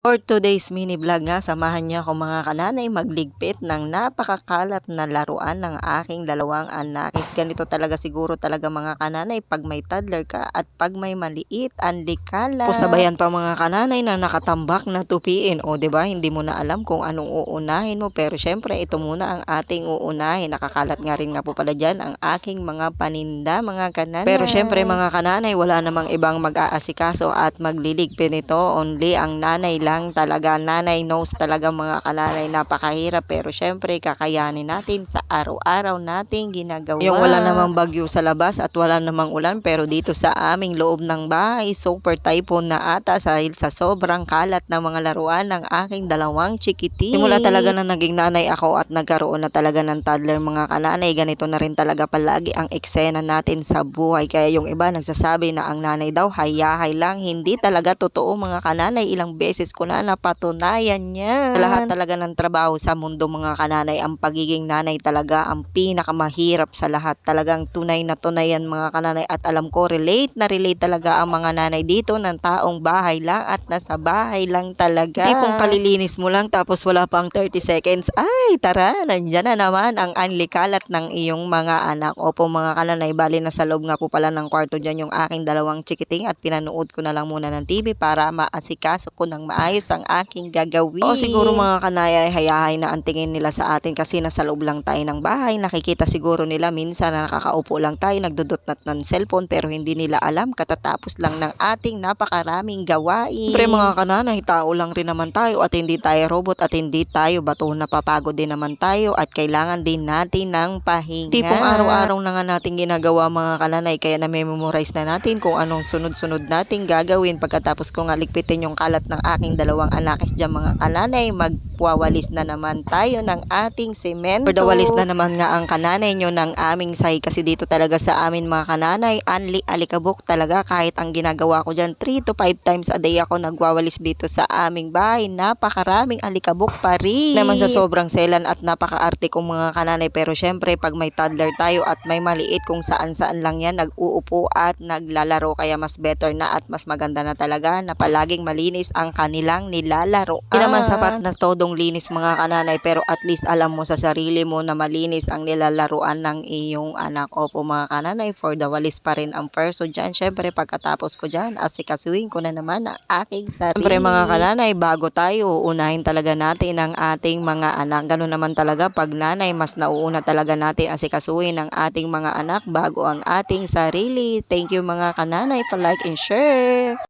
For today's mini vlog nga, samahan niyo ako mga kananay magligpit ng napakakalat na laruan ng aking dalawang anakis. Ganito talaga siguro talaga mga kananay pag may toddler ka at pag may maliit ang likala. Pusabayan pa mga kananay na nakatambak na tupiin. O 'di ba hindi mo na alam kung anong uunahin mo, pero syempre ito muna ang ating uunahin. Nakakalat nga rin nga po pala dyan ang aking mga paninda mga kananay. Pero syempre mga kananay wala namang ibang mag-aasikaso at magliligpit nito. Only ang nanay lang talaga. Nanay knows talaga mga kananay, napakahirap, pero syempre kakayanin natin sa araw-araw nating ginagawa. Yung wala namang bagyo sa labas at wala namang ulan, pero dito sa aming loob ng bahay super typhoon na ata dahil sa sobrang kalat ng mga laruan ng aking dalawang chikiting. Simula talaga na naging nanay ako at nagkaroon na talaga ng toddler mga kananay, ganito na rin talaga palagi ang eksena natin sa buhay. Kaya yung iba nagsasabi na ang nanay daw hayahay lang, hindi talaga totoo mga kananay. Ilang beses ko na napatunayan niya. Sa lahat talaga ng trabaho sa mundo mga kananay, ang pagiging nanay talaga ang pinakamahirap sa lahat. Talagang tunay na tunay yan mga kananay, at alam ko relate na relate talaga ang mga nanay dito ng taong bahay lang at nasa bahay lang talaga. Tipong kalilinis mo lang tapos wala pang 30 seconds, ay tara, nandyan na naman ang anlikalat ng iyong mga anak. Opo mga kananay, bali na sa loob nga po pala ng kwarto dyan yung aking dalawang chikiting at pinanood ko na lang muna ng TV para maasikaso ko ng maayos ang aking gagawin. O siguro mga kanaya ay hayahay na ang tingin nila sa atin kasi nasa loob lang tayo ng bahay. Nakikita siguro nila minsan na nakakaupo lang tayo nagdudutnat ng cellphone, pero hindi nila alam katatapos lang ng ating napakaraming gawain. Siyempre mga kananay, tao lang rin naman tayo at hindi tayo robot at hindi tayo bato, napapagod din naman tayo at kailangan din natin ng pahinga. Tipong araw-araw na nga natin ginagawa mga kananay, kaya na-memorize na natin kung anong sunod-sunod nating gagawin. Pagkatapos ko nga ligpitin yung kalat ng aking dalawang anakis dyan mga kananay, magwawalis na naman tayo ng ating semento. For the walis na naman nga ang kananay nyo ng aming sahi, kasi dito talaga sa amin mga kananay, alikabok talaga. Kahit ang ginagawa ko dyan 3 to 5 times a day ako nagwawalis dito sa aming bahay, napakaraming alikabok pa rin. Naman sa sobrang selan at napakaarte kong mga kananay, pero syempre pag may toddler tayo at may maliit, kung saan-saan lang yan nag-uupo at naglalaro, kaya mas better na at mas maganda na talaga na palaging malinis ang kanilang nilalaro. Hindi naman sapat na todong linis mga kananay, pero at least alam mo sa sarili mo na malinis ang nilalaruan ng iyong anak. Opo mga kananay, for the walis pa rin ang perso dyan. Syempre pagkatapos ko dyan, asikasuhin ko na naman ang aking sarili. Syempre mga kananay, bago tayo, unahin talaga natin ang ating mga anak. Ganun naman talaga pag nanay, mas nauuna talaga natin asikasuhin ang ating mga anak bago ang ating sarili. Thank you mga kananay, pa like and share.